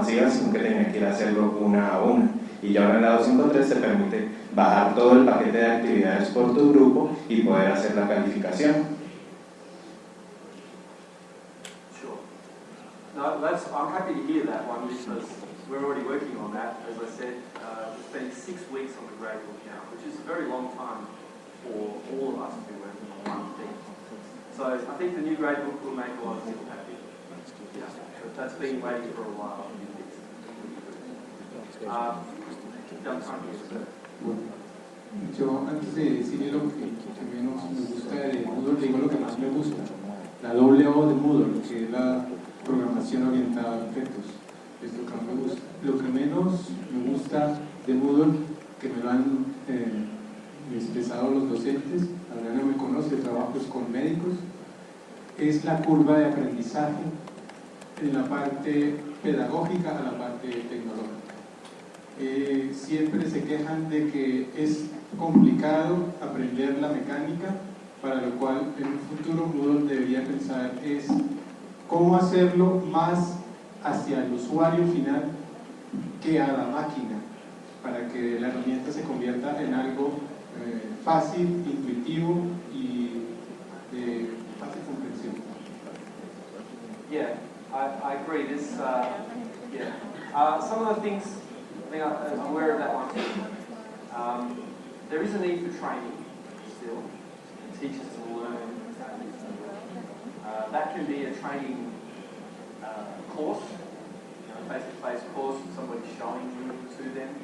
masiva, sino que tenía que ir a hacerlo una a una. Y ya ahora en la 253 te permite bajar todo el paquete de actividades por tu grupo y poder hacer la calificación. No, I'm happy to hear that one because we're already working on that. As I said, we spent 6 weeks on the gradebook now, which is a very long time for all of us to be working on one thing. So I think the new gradebook will make a lot of people happy. Yeah, but that's been waiting for a while. Yo antes de decirle lo que menos me gusta de Moodle, digo lo que más me gusta. La doble O de Moodle, que es la programación orientada a objetos. Es lo que más me gusta. Lo que menos me gusta de Moodle, que me lo han expresado los docentes, ahora no me conoce, trabajo con médicos, es la curva de aprendizaje en la parte pedagógica a la parte tecnológica. Siempre se quejan de que es complicado aprender la mecánica, para lo cual en un futuro Moodle debería pensar es cómo hacerlo más hacia el usuario final que a la máquina, para que la herramienta se convierta en algo fácil, intuitivo y de fácil comprensión. Yeah, I agree. This, some of the things, I mean, I'm aware of that one too. There is a need for training still. Teachers to learn. That can be a training course, face-to-face course, somebody showing you to them.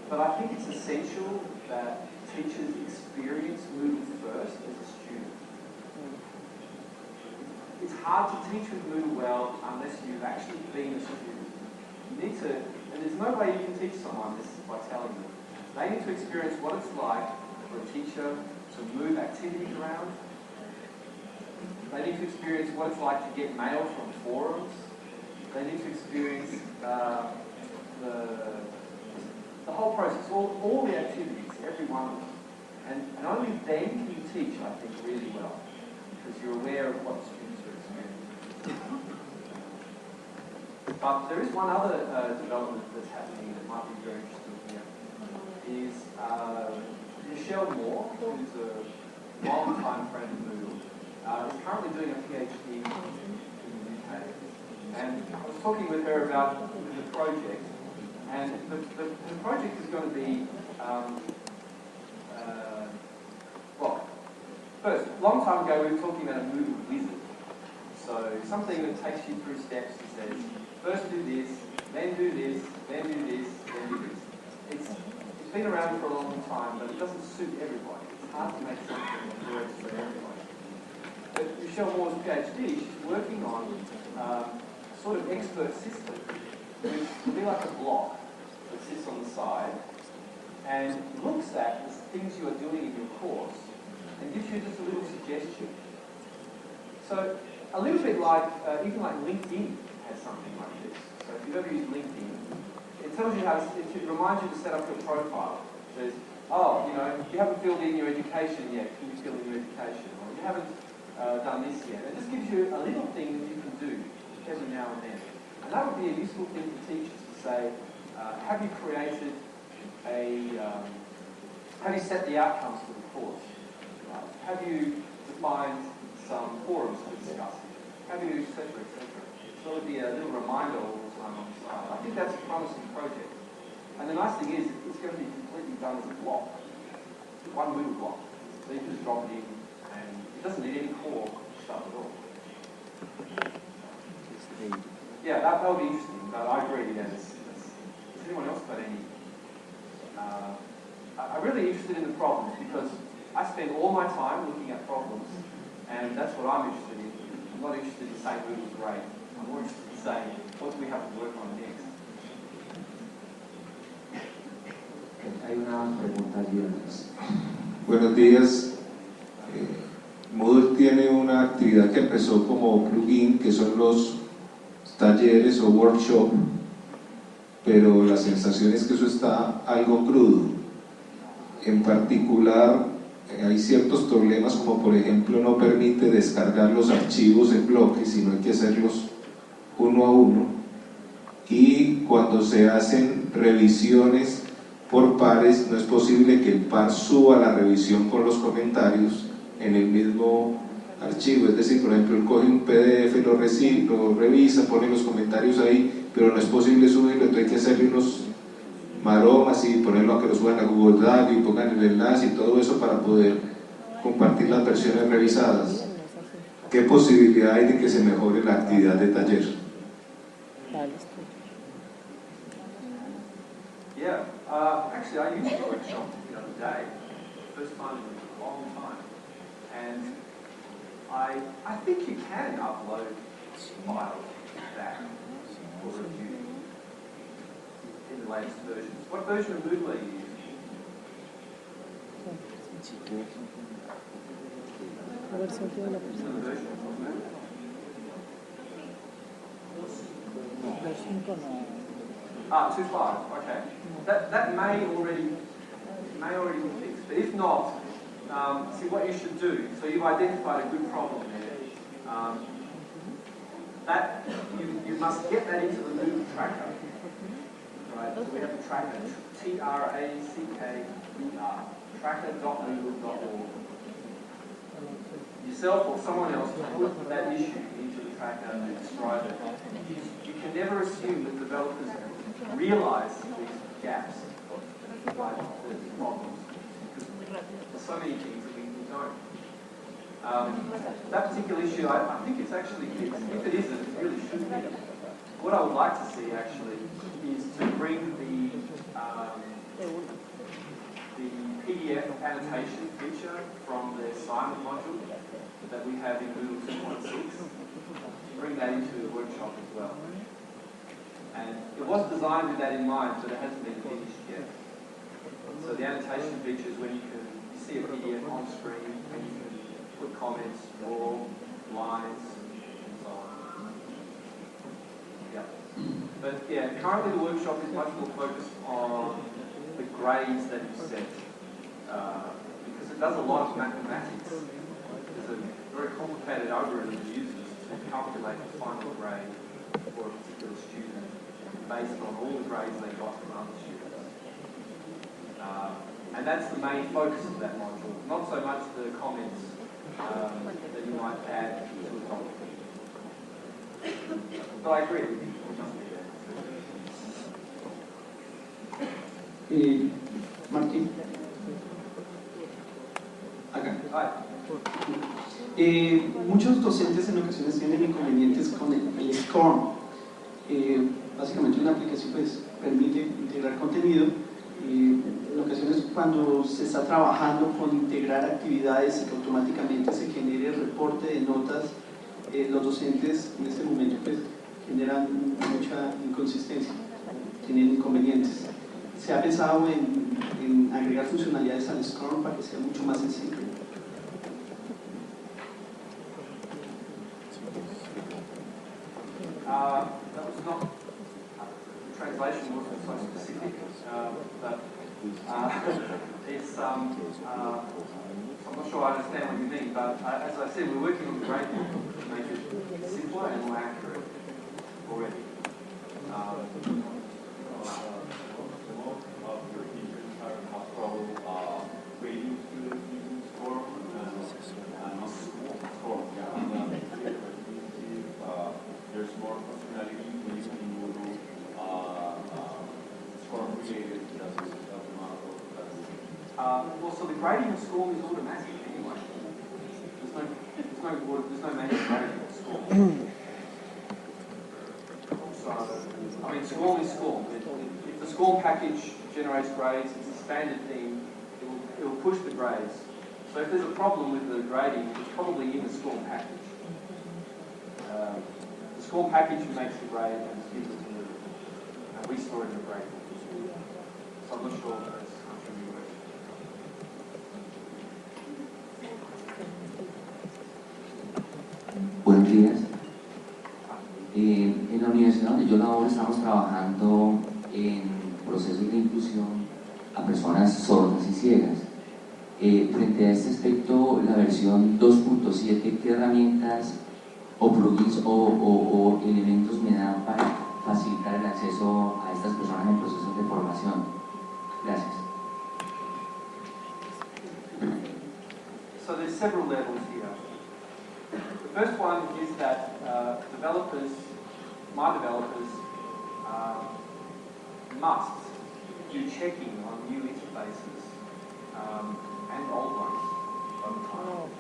But I think it's essential that teachers experience Moodle first as a student. It's hard to teach with Moodle well unless you've actually been a student. You need to, and there's no way you can teach someone this by telling them. They need to experience what it's like for a teacher to move activities around. They need to experience what it's like to get mail from forums. They need to experience the whole process, all the activities, every one of them. And only then can you teach, I think, really well, because you're aware of what students are experiencing. But there is one other development that's happening that might be very interesting here, is Michelle Moore, who's a long-time friend of Moodle, is currently doing a PhD in the UK. And I was talking with her about the project, and the project is going to be, well, first, a long time ago we were talking about a Moodle wizard. So something that takes you through steps and says, first do this, then do this, then do this, then do this. It's been around for a long time, but it doesn't suit everybody. It's hard to make something that works for everybody. But Michelle Moore's PhD, she's working on a sort of expert system, which will be like a block that sits on the side and looks at the things you are doing in your course and gives you just a little suggestion. So a little bit like, even like LinkedIn has something like this. So if you've ever used LinkedIn, it tells you how to, it reminds you to set up your profile. It says, oh, you know, you haven't filled in your education yet, can you fill in your education? Or you haven't done this yet. It just gives you a little thing that you can do every now and then. And that would be a useful thing for teachers to say, have you created a, have you set the outcomes for the course? Right? Have you defined some forums to discuss? Have you, etc., etc. So it would be a little reminder all the time on the side. I think that's a promising project. And the nice thing is, it's going to be completely done as a block. One Moodle block. So you can just drop it in, and it doesn't need any core stuff at all. Yeah, that would be interesting, but I agree, yeah. Has anyone else got any? I'm really interested in the problems because I spend all my time looking at problems, and that's what I'm interested in. I'm not interested in saying Moodle's great. I'm more interested in saying, what do we have to work on next? Hay una pregunta allí. Buenos días. Moodle tiene una actividad que empezó como plugin, que son los talleres o workshop, pero la sensación es que eso está algo crudo. En particular, hay ciertos problemas, como por ejemplo no permite descargar los archivos en bloques, sino hay que hacerlos uno a uno, cuando se hacen revisiones por pares, no es posible que el par suba la revisión con los comentarios en el mismo archivo. Es decir, por ejemplo, él coge un PDF, lo revisa, pone los comentarios ahí, pero no es posible subirlo, entonces hay que hacerle unos maromas y ponerlo a que lo suban a Google Drive y pongan el enlace y todo eso para poder compartir las versiones revisadas. ¿Qué posibilidad hay de que se mejore la actividad de taller? Yeah, actually I used the workshop the other day, first time in a long time, and I think you can upload files back for review in the latest versions. What version of Moodle are you using? Ah, 2.5. Okay. That may already be fixed, but if not, see what you should do. So you've identified a good problem there. That you must get that into the Moodle tracker. Right. So we have a tracker, TRACKER, tracker.moodle.org. Yourself or someone else put that issue into the tracker and describe it. You can never assume that developers realize these gaps, right, these problems, because there's so many things that we don't. That particular issue, I think it's actually fixed. If it isn't, it really should be. What I would like to see actually is to bring the PDF annotation feature from the assignment module that we have in Moodle 2.6, bring that into the workshop as well. And it was designed with that in mind, but it hasn't been finished yet. So the annotation feature is when you can see a PDF on screen and you can put comments or lines and so on. Yeah. But yeah, currently the workshop is much more focused on the grades that you set. Because it does a lot of mathematics. There's a very complicated algorithm it uses to calculate the final grade for a particular student based on all the grades they got from other students. And that's the main focus of that module, not so much the comments that you might add to the topic. But I agree with you, it must be there. Martín. Acá. Muchos docentes en ocasiones tienen inconvenientes con el SCORM. Básicamente una aplicación pues permite integrar contenido. En ocasiones cuando se está trabajando con integrar actividades y que automáticamente se genere el reporte de notas, los docentes en este momento pues generan mucha inconsistencia, tienen inconvenientes. ¿Se ha pensado en agregar funcionalidades al SCORM para que sea mucho más sencillo? That was not, the translation wasn't so specific, but it's, I'm not sure I understand what you mean, but as I said, we're working on the grade book to make it simpler and more accurate already. There's more functionality in Moodle, score related to the model. Well, so the grading of score is automatic anyway. There's no manual grading of score. So, I mean, score is score. If the score package generates grades, it's a standard thing. It will push the grades. So if there's a problem with the grading, it's probably in the score package. The score package makes the grade and gives it to Moodle, and we store it in the grade book. So I'm not sure if that's actually works. Buenos días. En la universidad donde yo laboro estamos trabajando en procesos de inclusión a personas sordas y ciegas. Frente a este aspecto, la versión 2.7, ¿qué herramientas o plugins o elementos me dan para facilitar el acceso a estas personas en procesos de formación. Gracias. So there's several levels here. The first one is that developers, my developers, must do checking on new interfaces and old ones over time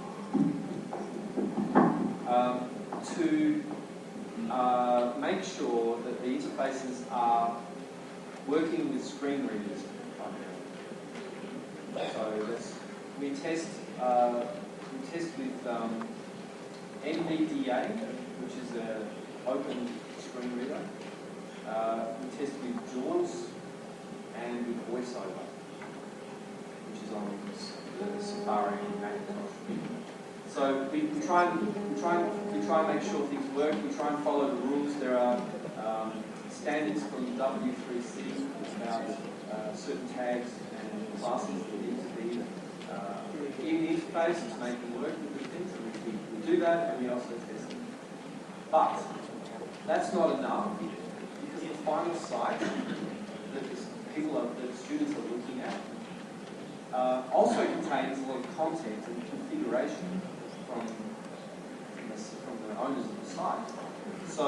to make sure that the interfaces are working with screen readers primarily. So we test with NVDA, which is an open screen reader. We test with JAWS and with VoiceOver, which is on the Safari and Macintosh. So we try and make sure things work. We try and follow the rules. There are standards from W3C about certain tags and classes that need to be in the interface to make them work with the things. We do that, and we also test them. But that's not enough, because the final site that that students are looking at also contains a lot of content and configuration from the owners of the site. So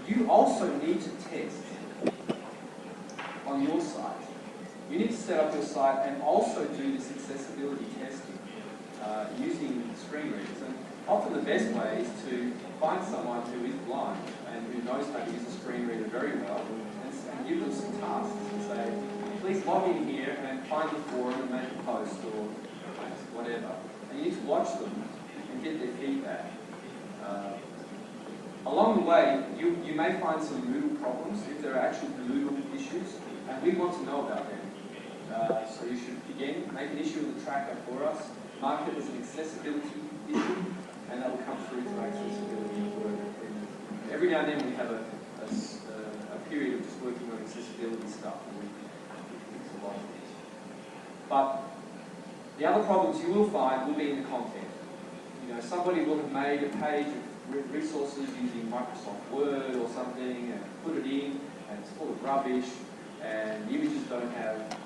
you also need to test on your site. You need to set up your site and also do this accessibility testing using screen readers. And often the best way is to find someone who is blind and who knows how to use a screen reader very well and give them some tasks and say, please log in here and find the forum and make a post or whatever. And you need to watch them and get their feedback. Along the way, you may find some Moodle problems if there are actual Moodle issues, and we want to know about them. So you should, again, make an issue of the tracker for us, mark it as an accessibility issue, and that will come through to accessibility work. Every now and then we have a period of just working on accessibility stuff, and we fix a lot of things. But the other problems you will find will be in the content. You know, somebody will have made a page of resources using Microsoft Word or something and put it in, and it's full of rubbish, and the images don't have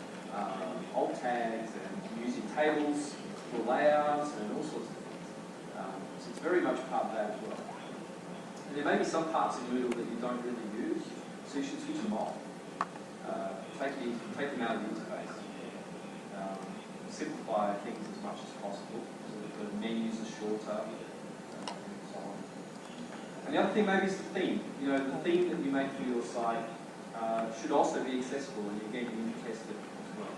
alt tags, and using tables for layouts and all sorts of things. So it's very much part of that as well. And there may be some parts of Moodle that you don't really use, so you should switch them off. Take them out of the interface. Simplify things as much as possible so that the menus are shorter, and so on. And the other thing maybe is the theme. You know, the theme that you make for your site should also be accessible, and again, you need to test it as well.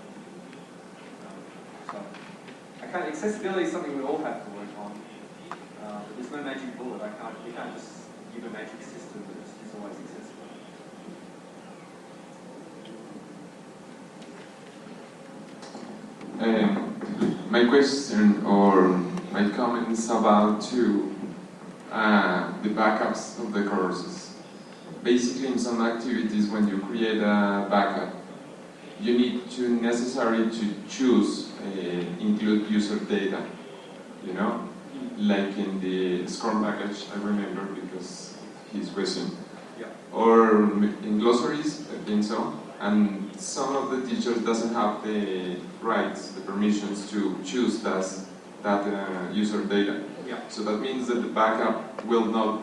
Accessibility is something we all have to work on, but there's no magic bullet. We can't just give a magic system that is always accessible. My question or my comments about the backups of the courses. Basically, in some activities, when you create a backup, you need to necessarily to choose include user data, you know, like in the Scrum package, I remember because his question, yeah. Or in glossaries, I think so. And some of the teachers doesn't have the rights, the permissions to choose that user data. Yeah. So that means that the backup will not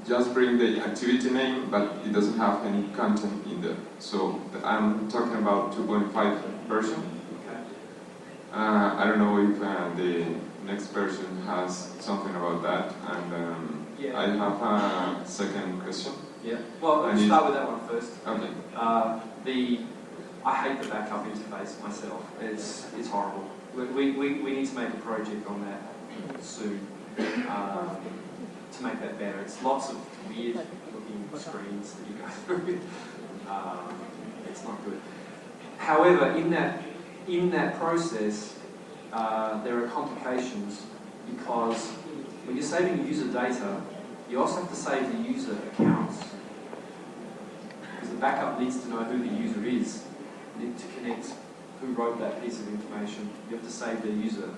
just bring the activity name, but it doesn't have any content in there. So I'm talking about 2.5 version. Okay. I don't know if the next version has something about that. And yeah. I have a second question. Yeah. Well, let's start with that one first. Okay. I hate the backup interface myself. It's horrible. We need to make a project on that soon to make that better. It's lots of weird looking screens that you go through. It's not good. However, in that process, there are complications because when you're saving user data, you also have to save the user accounts. Because the backup needs to know who the user is. You need to connect who wrote that piece of information. You have to save their user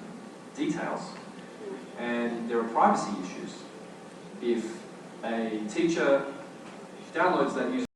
details. And there are privacy issues. If a teacher downloads that user